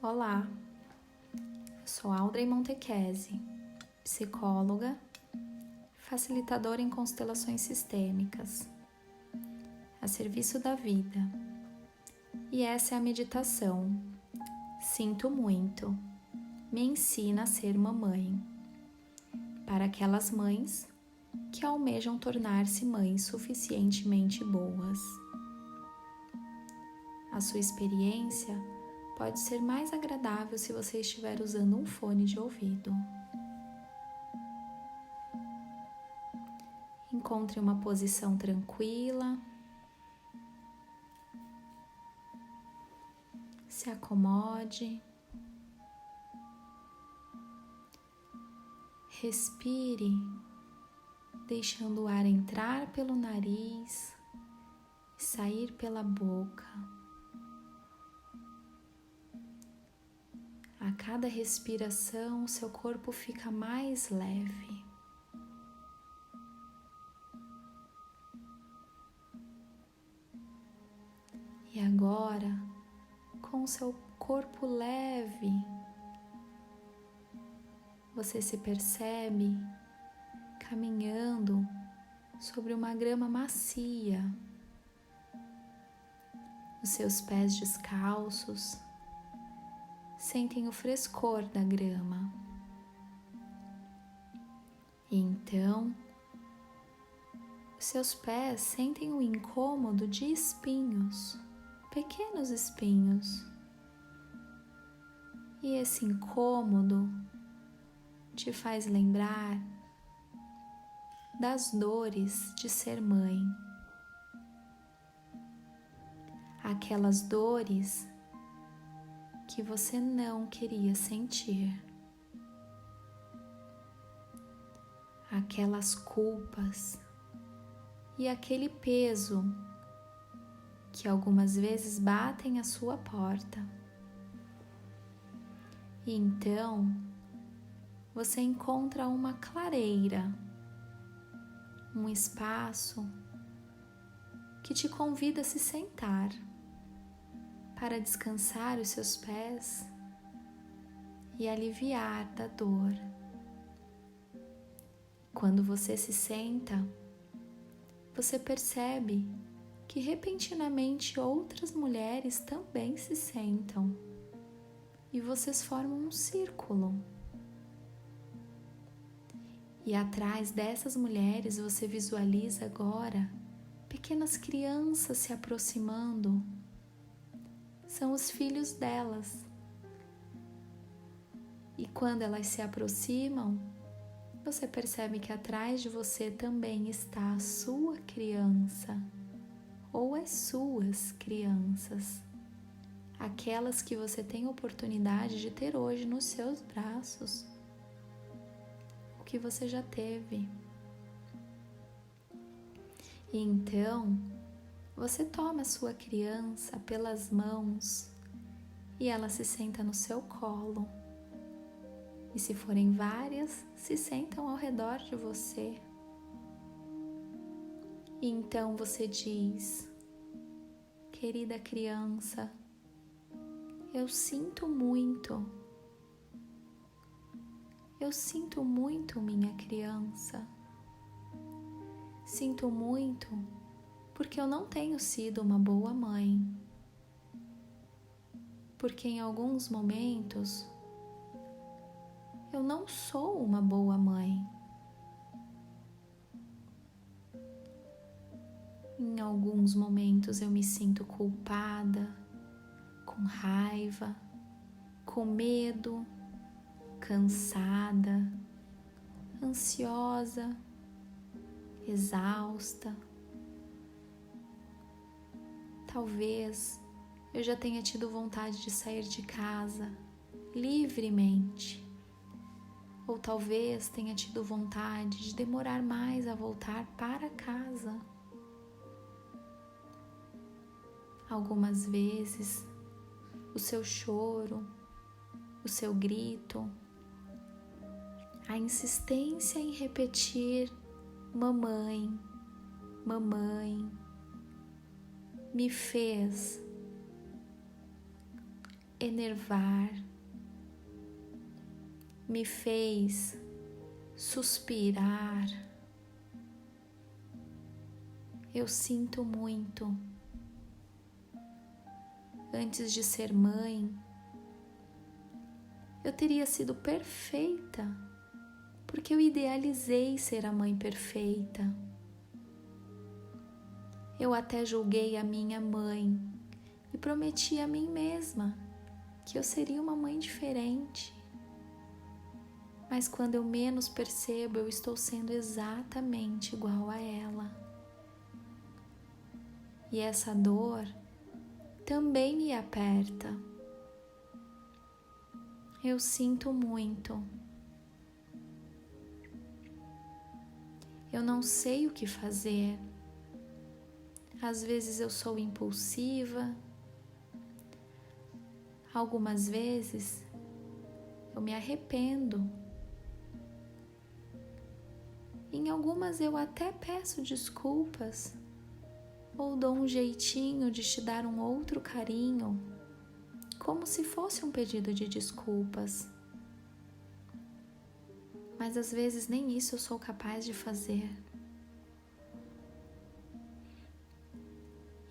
Olá, eu sou Audrey Montechese, psicóloga, facilitadora em constelações sistêmicas, a serviço da vida. E essa é a meditação. Sinto muito, me ensina a ser mamãe, para aquelas mães que almejam tornar-se mães suficientemente boas. A sua experiência pode ser mais agradável se você estiver usando um fone de ouvido. Encontre uma posição tranquila. Se acomode. Respire, deixando o ar entrar pelo nariz e sair pela boca. A cada respiração, seu corpo fica mais leve. E agora, com seu corpo leve, você se percebe caminhando sobre uma grama macia. Os seus pés descalços sentem o frescor da grama. E então, os seus pés sentem o incômodo de espinhos, pequenos espinhos. E esse incômodo te faz lembrar das dores de ser mãe. Aquelas dores que você não queria sentir. Aquelas culpas e aquele peso que algumas vezes batem à sua porta. E então você encontra uma clareira, um espaço que te convida a se sentar para descansar os seus pés e aliviar da dor. Quando você se senta, você percebe que repentinamente outras mulheres também se sentam e vocês formam um círculo. E atrás dessas mulheres você visualiza agora pequenas crianças se aproximando. São os filhos delas. E quando elas se aproximam, você percebe que atrás de você também está a sua criança ou as suas crianças, aquelas que você tem oportunidade de ter hoje nos seus braços, o que você já teve. E então, você toma a sua criança pelas mãos e ela se senta no seu colo. E se forem várias, se sentam ao redor de você. E então você diz: querida criança, eu sinto muito. Eu sinto muito, minha criança. Sinto muito porque eu não tenho sido uma boa mãe. Porque em alguns momentos eu não sou uma boa mãe. Em alguns momentos eu me sinto culpada, com raiva, com medo, cansada, ansiosa, exausta. Talvez eu já tenha tido vontade de sair de casa livremente. Ou talvez tenha tido vontade de demorar mais a voltar para casa. Algumas vezes, o seu choro, o seu grito, a insistência em repetir mamãe, mamãe, me fez enervar, me fez suspirar. Eu sinto muito. Antes de ser mãe, eu teria sido perfeita, porque eu idealizei ser a mãe perfeita. Eu até julguei a minha mãe e prometi a mim mesma que eu seria uma mãe diferente. Mas quando eu menos percebo, eu estou sendo exatamente igual a ela. E essa dor também me aperta. Eu sinto muito. Eu não sei o que fazer. Às vezes eu sou impulsiva. Algumas vezes eu me arrependo. Em algumas eu até peço desculpas ou dou um jeitinho de te dar um outro carinho, como se fosse um pedido de desculpas. Mas às vezes nem isso eu sou capaz de fazer.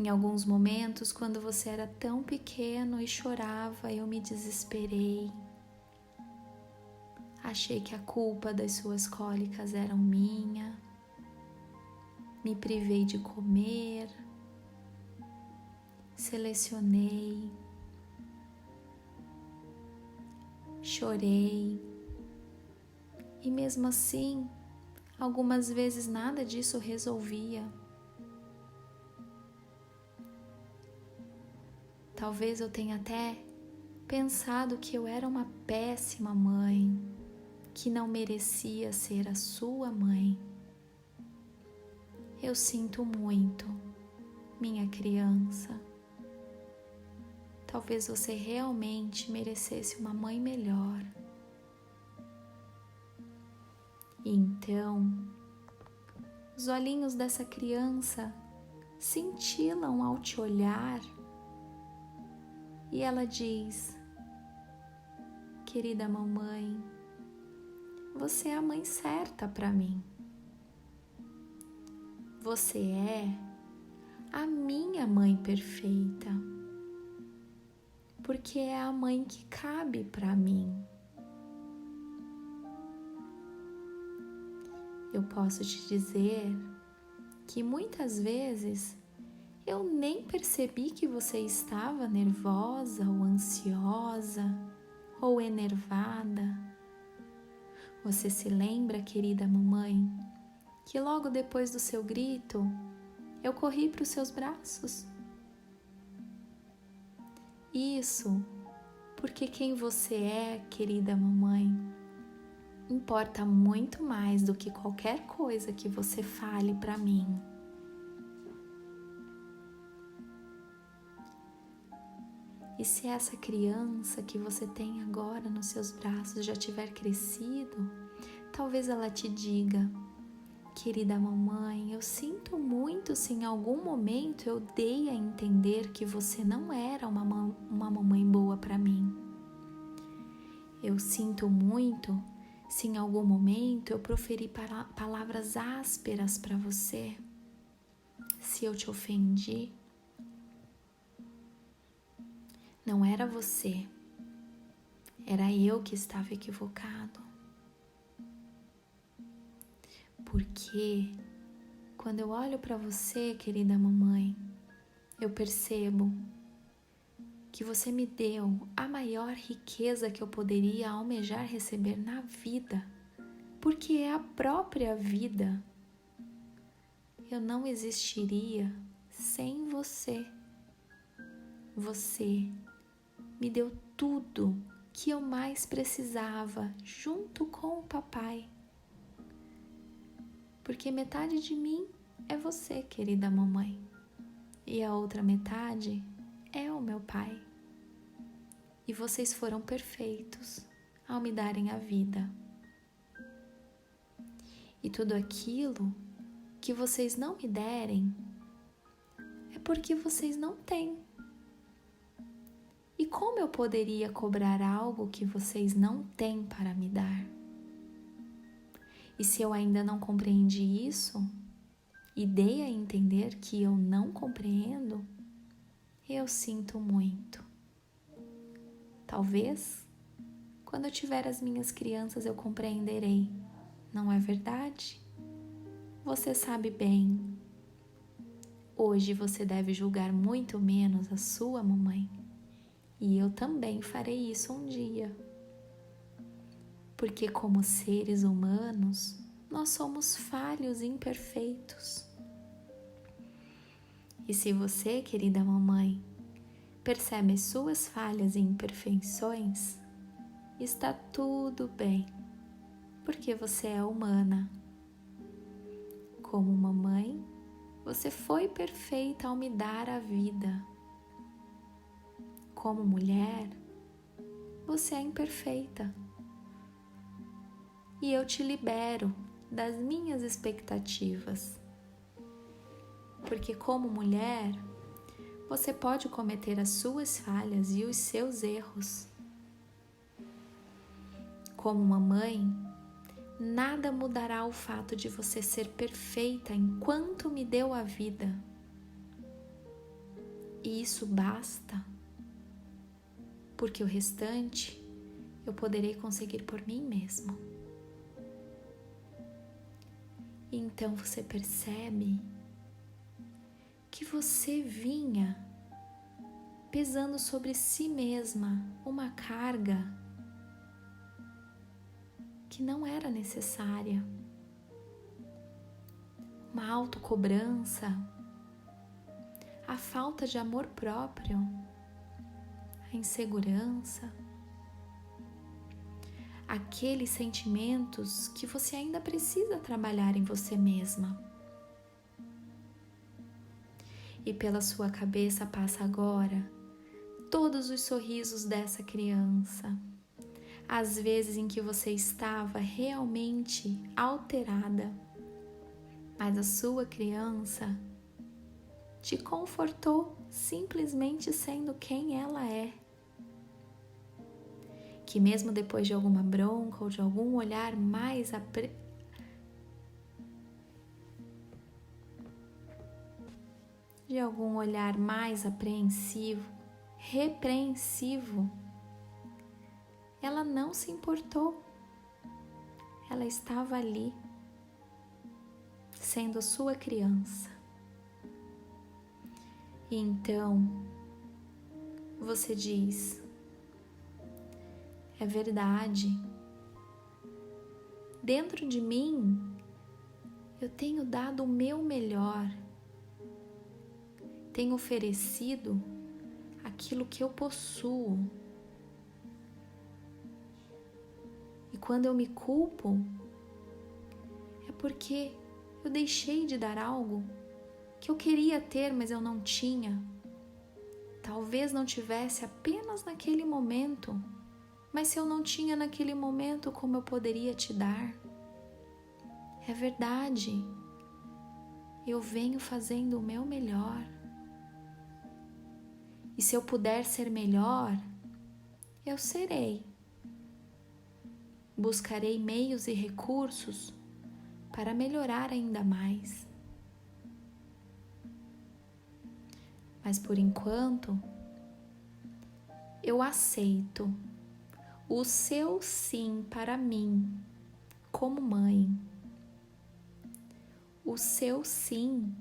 Em alguns momentos, quando você era tão pequeno e chorava, eu me desesperei. Achei que a culpa das suas cólicas era minha. Me privei de comer. Selecionei. Chorei. E mesmo assim, algumas vezes nada disso resolvia. Talvez eu tenha até pensado que eu era uma péssima mãe, que não merecia ser a sua mãe. Eu sinto muito, minha criança. Talvez você realmente merecesse uma mãe melhor. E então, os olhinhos dessa criança cintilam ao te olhar e ela diz: querida mamãe, você é a mãe certa para mim. Você é a minha mãe perfeita, porque é a mãe que cabe para mim. Eu posso te dizer que muitas vezes eu nem percebi que você estava nervosa ou ansiosa ou enervada. Você se lembra, querida mamãe, que logo depois do seu grito, eu corri para os seus braços? Isso porque quem você é, querida mamãe, importa muito mais do que qualquer coisa que você fale para mim. E se essa criança que você tem agora nos seus braços já tiver crescido, talvez ela te diga: querida mamãe, eu sinto muito se em algum momento eu dei a entender que você não era uma mamãe boa para mim. Eu sinto muito se em algum momento eu proferi palavras ásperas para você, se eu te ofendi. Não era você, era eu que estava equivocado. Porque quando eu olho para você, querida mamãe, eu percebo que você me deu a maior riqueza que eu poderia almejar receber na vida, porque é a própria vida. Eu não existiria sem você. Você me deu tudo que eu mais precisava, junto com o papai. Porque metade de mim é você, querida mamãe, e a outra metade é o meu pai. E vocês foram perfeitos ao me darem a vida. E tudo aquilo que vocês não me derem é porque vocês não têm. E como eu poderia cobrar algo que vocês não têm para me dar? E se eu ainda não compreendi isso e dei a entender que eu não compreendo, eu sinto muito. Talvez, quando eu tiver as minhas crianças, eu compreenderei. Não é verdade? Você sabe bem. Hoje você deve julgar muito menos a sua mamãe. E eu também farei isso um dia. Porque como seres humanos, nós somos falhos e imperfeitos. E se você, querida mamãe, percebe suas falhas e imperfeições, está tudo bem, porque você é humana. Como mamãe, você foi perfeita ao me dar a vida. Como mulher, você é imperfeita. E eu te libero das minhas expectativas. Porque como mulher, você pode cometer as suas falhas e os seus erros. Como mamãe, nada mudará o fato de você ser perfeita enquanto me deu a vida. E isso basta, porque o restante eu poderei conseguir por mim mesmo. E então você percebe que você vinha pesando sobre si mesma uma carga que não era necessária. Uma autocobrança, a falta de amor próprio, a insegurança, aqueles sentimentos que você ainda precisa trabalhar em você mesma. E pela sua cabeça passa agora todos os sorrisos dessa criança, as vezes em que você estava realmente alterada, mas a sua criança te confortou simplesmente sendo quem ela é. Que mesmo depois de alguma bronca ou de algum olhar mais apreensivo, repreensivo, ela não se importou. Ela estava ali, sendo sua criança. E então, você diz: é verdade. Dentro de mim, eu tenho dado o meu melhor. Tenho oferecido aquilo que eu possuo. E quando eu me culpo, é porque eu deixei de dar algo que eu queria ter, mas eu não tinha. Talvez não tivesse apenas naquele momento, mas se eu não tinha naquele momento, como eu poderia te dar? É verdade. Eu venho fazendo o meu melhor. E se eu puder ser melhor, eu serei. Buscarei meios e recursos para melhorar ainda mais. Mas por enquanto, eu aceito o seu sim para mim, como mãe. O seu sim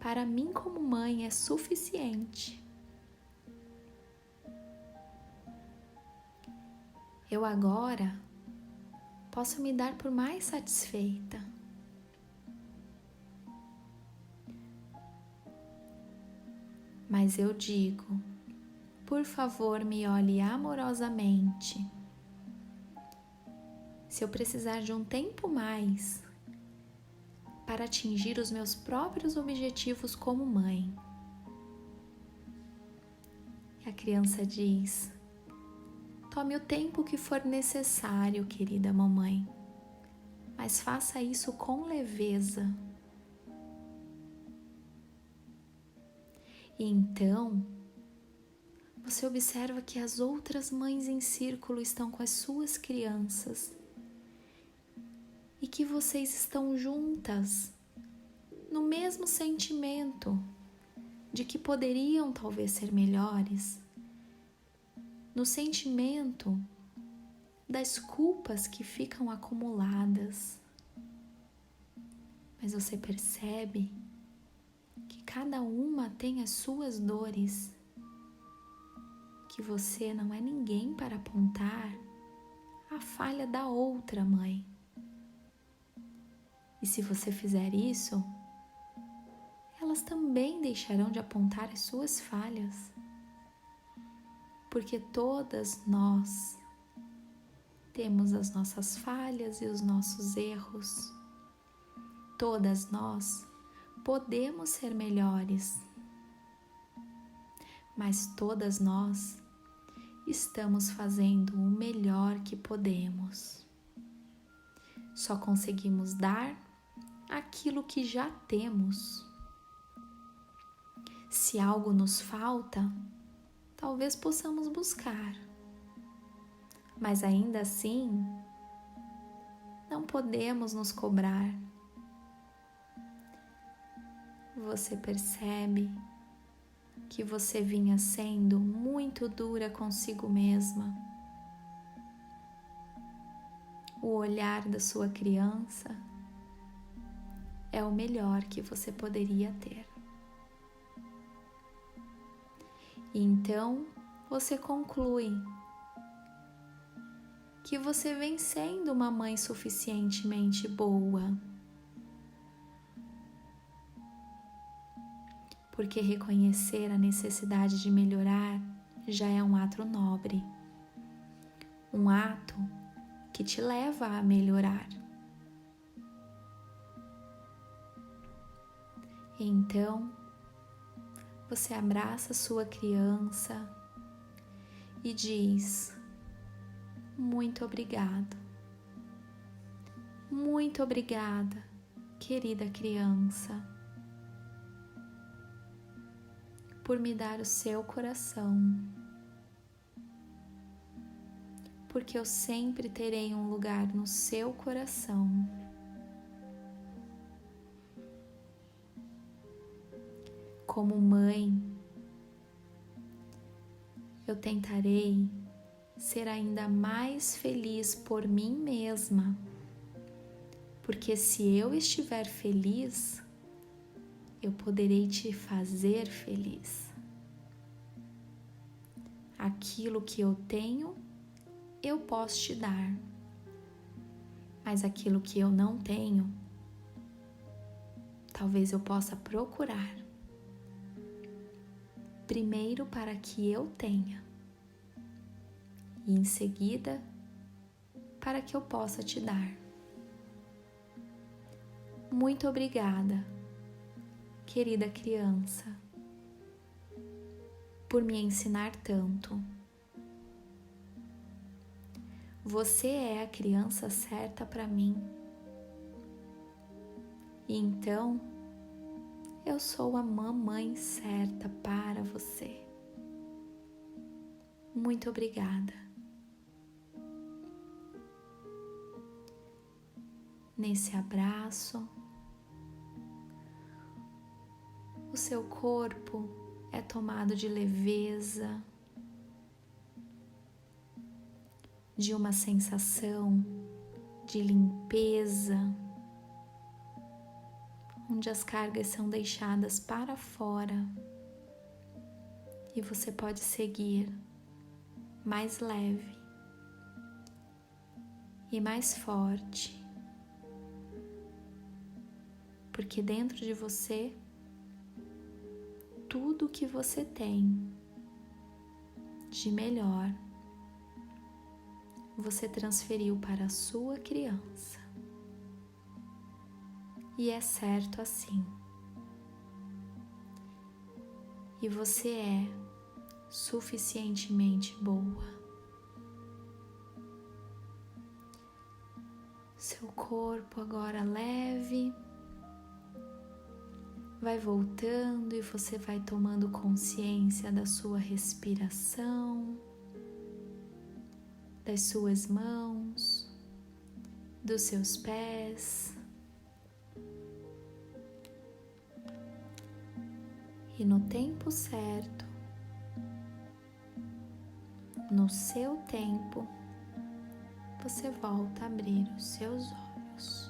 para mim como mãe é suficiente. Eu agora posso me dar por mais satisfeita. Mas eu digo, por favor, me olhe amorosamente. Se eu precisar de um tempo mais para atingir os meus próprios objetivos como mãe. E a criança diz: tome o tempo que for necessário, querida mamãe, mas faça isso com leveza. E então, você observa que as outras mães em círculo estão com as suas crianças e que vocês estão juntas no mesmo sentimento de que poderiam talvez ser melhores, no sentimento das culpas que ficam acumuladas. Mas você percebe que cada uma tem as suas dores, que você não é ninguém para apontar a falha da outra mãe. E se você fizer isso, elas também deixarão de apontar as suas falhas, porque todas nós temos as nossas falhas e os nossos erros. Todas nós podemos ser melhores, mas todas nós estamos fazendo o melhor que podemos. Só conseguimos dar aquilo que já temos. Se algo nos falta, talvez possamos buscar, mas ainda assim, não podemos nos cobrar. Você percebe que você vinha sendo muito dura consigo mesma. O olhar da sua criança é o melhor que você poderia ter. E então você conclui que você vem sendo uma mãe suficientemente boa, porque reconhecer a necessidade de melhorar já é um ato nobre, um ato que te leva a melhorar. Então, você abraça sua criança e diz: muito obrigado. Muito obrigada, querida criança, por me dar o seu coração, porque eu sempre terei um lugar no seu coração. Como mãe, eu tentarei ser ainda mais feliz por mim mesma, porque se eu estiver feliz, eu poderei te fazer feliz. Aquilo que eu tenho, eu posso te dar, mas aquilo que eu não tenho, talvez eu possa procurar. Primeiro para que eu tenha, e em seguida para que eu possa te dar. Muito obrigada, querida criança, por me ensinar tanto. Você é a criança certa para mim. E então, eu sou a mamãe certa para você. Muito obrigada. Nesse abraço, o seu corpo é tomado de leveza, de uma sensação de limpeza, onde as cargas são deixadas para fora e você pode seguir mais leve e mais forte, porque dentro de você, tudo que você tem de melhor, você transferiu para a sua criança. E é certo assim. E você é suficientemente boa. Seu corpo agora leve, vai voltando e você vai tomando consciência da sua respiração, das suas mãos, dos seus pés. E no tempo certo, no seu tempo, você volta a abrir os seus olhos.